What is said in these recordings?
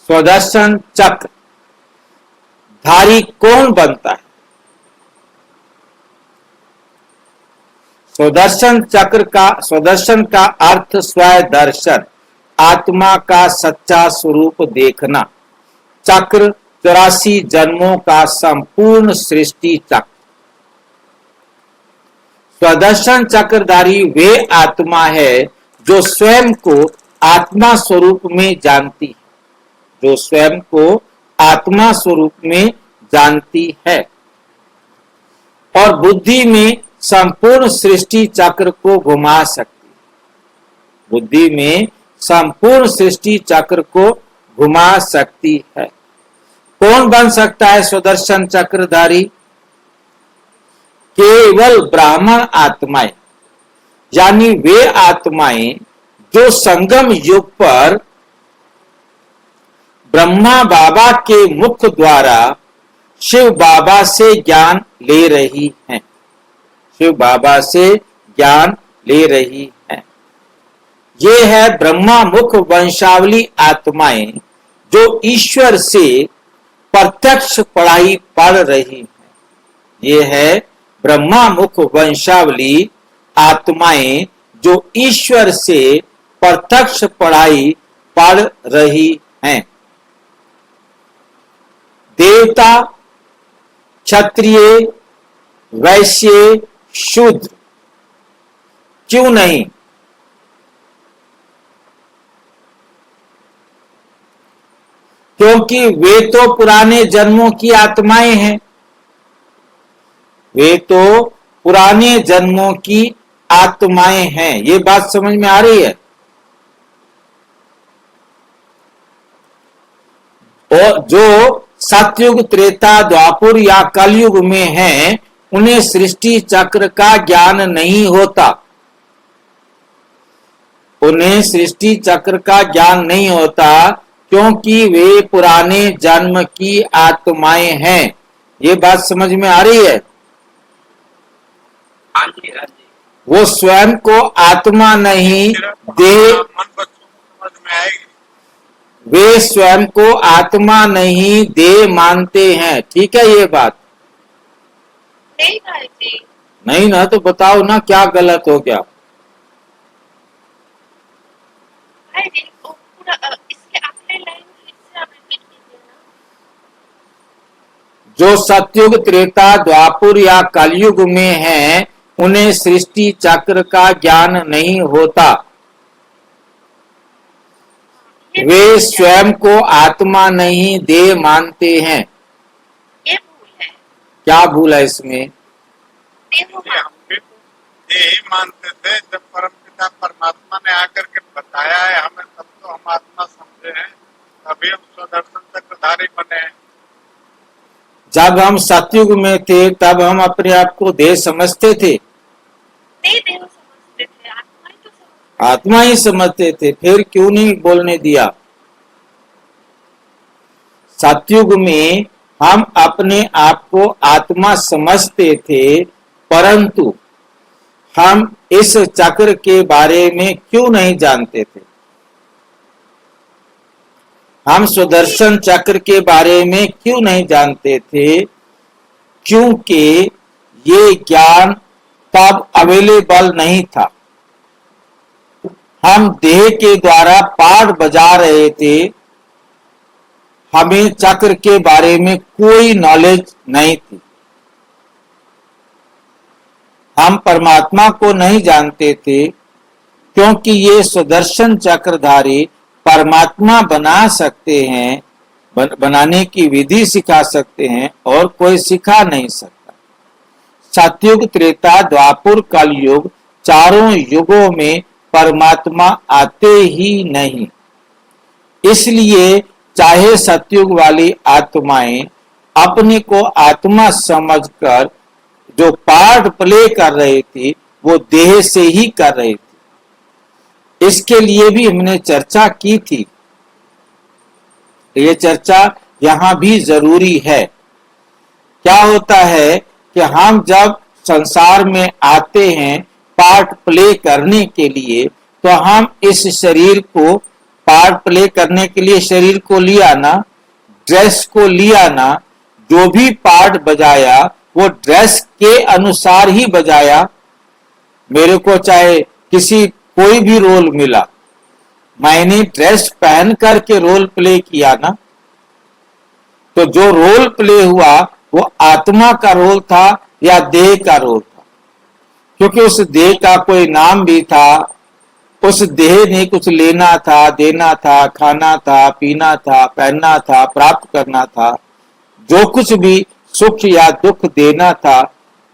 सुदर्शन चक्र धारी कौन बनता है? सुदर्शन का अर्थ स्वदर्शन, आत्मा का सच्चा स्वरूप देखना। चक्र 84 जन्मों का संपूर्ण सृष्टि चक्र। स्वदर्शन चक्रधारी वे आत्मा है जो स्वयं को आत्मा स्वरूप में जानती है, जो स्वयं को आत्मा स्वरूप में जानती है और बुद्धि में संपूर्ण सृष्टि चक्र को घुमा सकती है। बुद्धि में संपूर्ण सृष्टि चक्र को घुमा सकती है। कौन बन सकता है सुदर्शन चक्रधारी? केवल ब्राह्मण आत्माएं, यानी वे आत्माएं जो संगम युग पर ब्रह्मा बाबा के मुख द्वारा शिव बाबा से ज्ञान ले रही हैं, शिव बाबा से ज्ञान ले रही हैं। ये है ब्रह्मा मुख वंशावली आत्माएं जो ईश्वर से प्रत्यक्ष पढ़ाई पढ़ रही हैं। ये है ब्रह्मा मुख वंशावली आत्माएं जो ईश्वर से प्रत्यक्ष पढ़ाई पढ़ रही हैं। देवता, क्षत्रिय, वैश्य, शूद्र क्यों नहीं? क्योंकि वे तो पुराने जन्मों की आत्माएं हैं, वे तो पुराने जन्मों की आत्माएं हैं। ये बात समझ में आ रही है? और जो सतयुग, त्रेता, द्वापुर या कलयुग में हैं, उन्हें सृष्टि चक्र का ज्ञान नहीं होता, उन्हें सृष्टि चक्र का ज्ञान नहीं होता क्योंकि वे पुराने जन्म की आत्माएं हैं। ये बात समझ में आ रही है? वो स्वयं को आत्मा नहीं देह, वे स्वयं को आत्मा नहीं देह मानते हैं। ठीक है ये बात? नहीं ना, तो बताओ ना क्या गलत हो गया? जो सतयुग, त्रेता, द्वापुर या कलयुग में हैं, उन्हें सृष्टि चक्र का ज्ञान नहीं होता। वे स्वयं को आत्मा नहीं देह मानते हैं। ये भूल है। क्या भूल है इसमें? यही मानते थे, जब परमपिता परमात्मा ने आकर के बताया है हमें, तब तो हम आत्मा समझे हैं, तभी हम स्वदर्शन चक्रधारी बने हैं। जब हम सतयुग में थे तब हम अपने आप को देह समझते थे? नहीं, देह समझते थे, आत्मा ही तो समझते। आत्मा ही समझते थे, फिर क्यों नहीं बोलने दिया? सतयुग में हम अपने आप को आत्मा समझते थे, परंतु हम इस चक्र के बारे में क्यों नहीं जानते थे? हम सुदर्शन चक्र के बारे में क्यों नहीं जानते थे? क्योंकि ये ज्ञान तब अवेलेबल नहीं था। हम देह के द्वारा पाठ बजा रहे थे, हमें चक्र के बारे में कोई नॉलेज नहीं थी। हम परमात्मा को नहीं जानते थे क्योंकि ये सुदर्शन चक्रधारी परमात्मा बना सकते हैं, बनाने की विधि सिखा सकते हैं और कोई सिखा नहीं सकता। सतयुग, त्रेता, द्वापुर, कलयुग चारों युगों में परमात्मा आते ही नहीं। इसलिए चाहे सतयुग वाली आत्माएं अपने को आत्मा समझकर जो पार्ट प्ले कर रही थी वो देह से ही कर रही थी। इसके लिए भी हमने चर्चा की थी। ये चर्चा यहां भी जरूरी है। क्या होता है कि हम जब संसार में आते हैं पार्ट प्ले करने के लिए, तो हम इस शरीर को पार्ट प्ले करने के लिए शरीर को लिया ना, ड्रेस को लिया ना, जो भी पार्ट बजाया वो ड्रेस के अनुसार ही बजाया। मेरे को चाहे किसी कोई भी रोल मिला, मैंने ड्रेस पहन करके रोल प्ले किया ना, तो जो रोल प्ले हुआ वो आत्मा का रोल था या देह का रोल था? क्योंकि उस देह का कोई नाम भी था, उस देह ने कुछ लेना था, देना था, खाना था, पीना था, पहनना था, प्राप्त करना था। जो कुछ भी सुख या दुख देना था,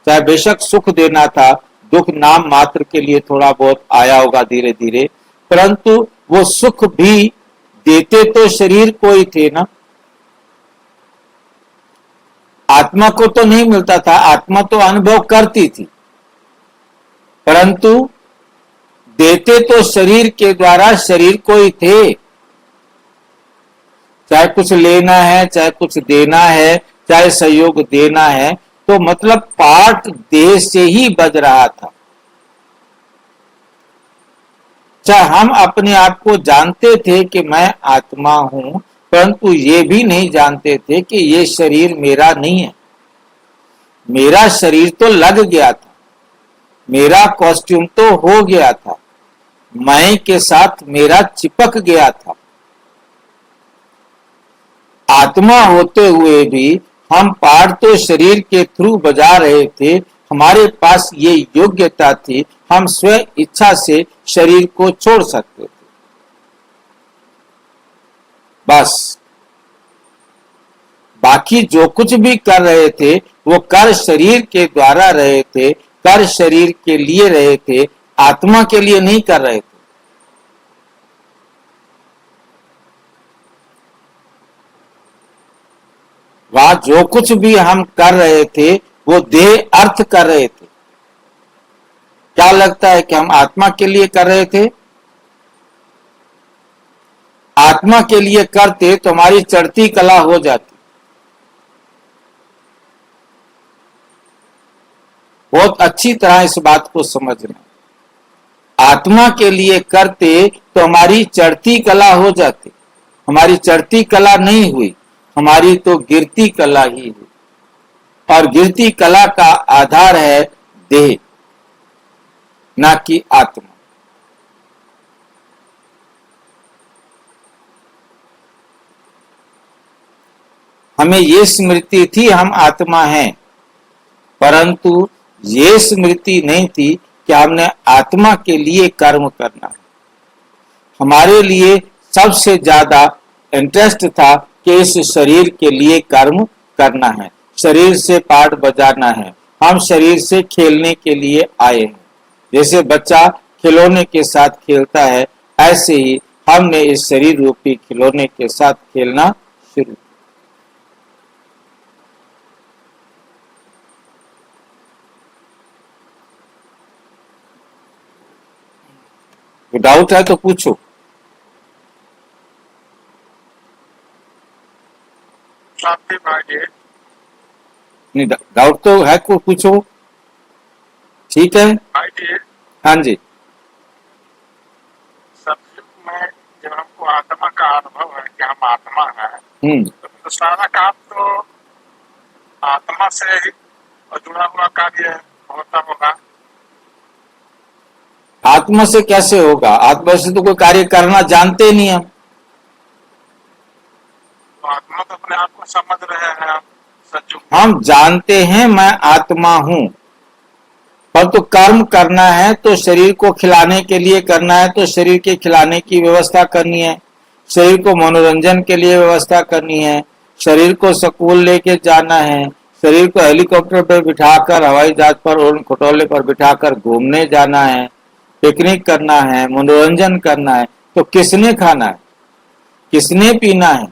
चाहे बेशक सुख देना था, दुख नाम मात्र के लिए थोड़ा बहुत आया होगा धीरे धीरे, परंतु वो सुख भी देते तो शरीर को ही थे ना, आत्मा को तो नहीं मिलता था। आत्मा तो अनुभव करती थी, परंतु देते तो शरीर के द्वारा शरीर को ही थे। चाहे कुछ लेना है, चाहे कुछ देना है, चाहे सहयोग देना है, तो मतलब पार्ट देह से ही बज रहा था। चाहे हम अपने आप को जानते थे कि मैं आत्मा हूं, परंतु ये भी नहीं जानते थे कि ये शरीर मेरा नहीं है। मेरा शरीर तो लग गया था, मेरा कॉस्ट्यूम तो हो गया था, मैं के साथ मेरा चिपक गया था। आत्मा होते हुए भी हम पार्ट तो शरीर के थ्रू बजा रहे थे, हमारे पास ये योग्यता थी, हम स्वयं इच्छा से शरीर को छोड़ सकते थे। बस बाकी जो कुछ भी कर रहे थे वो कर शरीर के द्वारा रहे थे, कर शरीर के लिए रहे थे, आत्मा के लिए नहीं कर रहे थे। वहां जो कुछ भी हम कर रहे थे वो देह अर्थ कर रहे थे। क्या लगता है कि हम आत्मा के लिए कर रहे थे? आत्मा के लिए करते तो हमारी चढ़ती कला हो जाती। बहुत अच्छी तरह इस बात को समझना। आत्मा के लिए करते तो हमारी चढ़ती कला हो जाती। हमारी चढ़ती कला नहीं हुई, हमारी तो गिरती कला ही हुई। और गिरती कला का आधार है देह, ना कि आत्मा। हमें ये स्मृति थी हम आत्मा हैं, परंतु ये स्मृति नहीं थी कि हमने आत्मा के लिए कर्म करना है। हमारे लिए सबसे ज्यादा इंटरेस्ट था कि इस शरीर के लिए कर्म करना है, शरीर से पार्ट बजाना है, हम शरीर से खेलने के लिए आए हैं। जैसे बच्चा खिलौने के साथ खेलता है, ऐसे ही हमने इस शरीर रूपी खिलौने के साथ खेलना शुरू। डाउट है तो पूछो। नहीं, डाउट तो है को पूछो। ठीक है हाँ जी। सतयुग में जब हमको आत्मा का अनुभव है कि हम आत्मा है, तो सारा काम तो आत्मा से ही जुड़ा हुआ कार्य होता होगा। आत्मा से कैसे होगा? आत्मा से तो कोई कार्य करना जानते ही नहीं हम। तो आत्मा तो अपने आप को समझ रहे हैं सतयुग। हम जानते हैं मैं आत्मा हूं, पर तो कर्म करना है तो शरीर को खिलाने के लिए करना है, तो शरीर के खिलाने की व्यवस्था करनी है, शरीर को मनोरंजन के लिए व्यवस्था करनी है, शरीर को स्कूल लेके जाना है, शरीर को हेलीकॉप्टर पर बिठाकर, हवाई जहाज पर और खटोले पर बिठाकर घूमने जाना है, पिकनिक करना है, मनोरंजन करना है। तो किसने खाना है, किसने पीना है,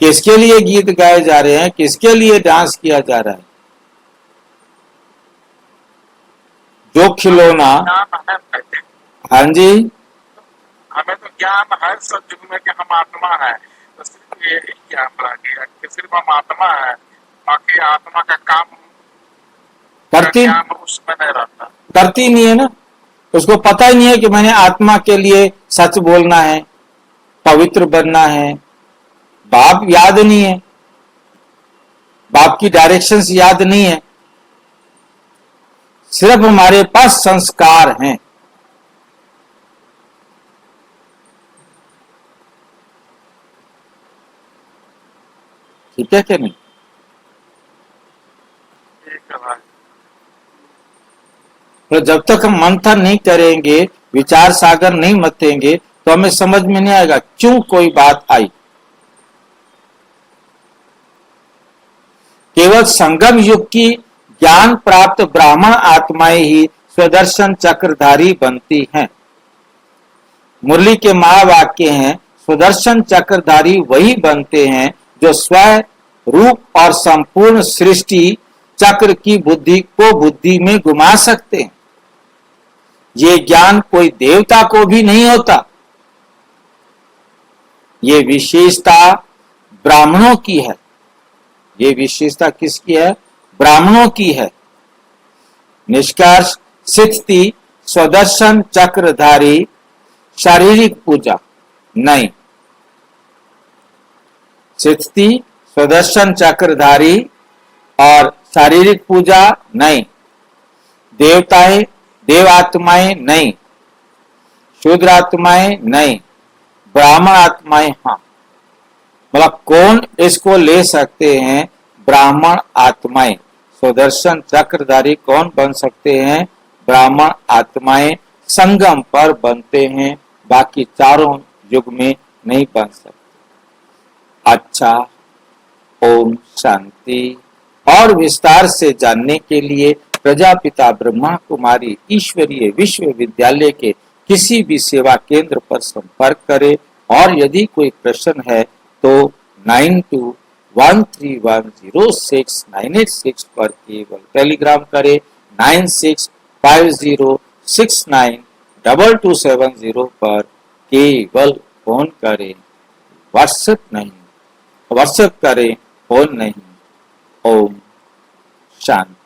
किसके लिए गीत गाए जा रहे हैं, किसके लिए डांस किया जा रहा है? जो खिलौना, हाँ जी, हमें तो ज्ञान है सतयुग में कि हम आत्मा है, तो सिर्फ ये ज्ञान रह गया कि सिर्फ हम आत्मा है, बाकी आत्मा का काम करती उसमें नहीं रहता। करती नहीं है ना, उसको पता ही नहीं है कि मैंने आत्मा के लिए सच बोलना है, पवित्र बनना है, बाप याद नहीं है, बाप की डायरेक्शंस याद नहीं है, सिर्फ हमारे पास संस्कार हैं। ठीक है क्या नहीं? ठीक है भाई। तो जब तक हम मंथन नहीं करेंगे, विचार सागर नहीं मतेंगे, तो हमें समझ में नहीं आएगा क्यों कोई बात आई। केवल संगम युग की ज्ञान प्राप्त ब्राह्मण आत्माएं ही स्वदर्शन चक्रधारी बनती हैं। मुरली के महावाक्य हैं, स्वदर्शन चक्रधारी वही बनते हैं जो स्वयं रूप और संपूर्ण सृष्टि चक्र की बुद्धि को बुद्धि में घुमा सकते हैं। ये ज्ञान कोई देवता को भी नहीं होता। ये विशेषता ब्राह्मणों की है। ये विशेषता किसकी है? ब्राह्मणों की है। निष्कर्ष, स्थिति स्वदर्शन चक्रधारी शारीरिक पूजा नहीं। स्थिति स्वदर्शन चक्रधारी और शारीरिक पूजा नहीं। देवताएं, देवात्माएं नहीं, शूद्र आत्माएं नहीं, ब्राह्मण आत्माएं हाँ। मतलब कौन इसको ले सकते हैं? ब्राह्मण आत्माएं। स्वदर्शन चक्रधारी कौन बन सकते हैं? ब्राह्मण आत्माएं संगम पर बनते हैं, बाकी चारों युग में नहीं बन सकते। अच्छा, ओम शांति। और विस्तार से जानने के लिए प्रजापिता ब्रह्मा कुमारी ईश्वरीय विश्वविद्यालय के किसी भी सेवा केंद्र पर संपर्क करें। और यदि कोई प्रश्न है तो 9213106986 पर केवल टेलीग्राम करें। 9650692270 पर केवल फोन करें, व्हाट्सएप नहीं। व्हाट्सएप करें, फोन नहीं। ओम शांति।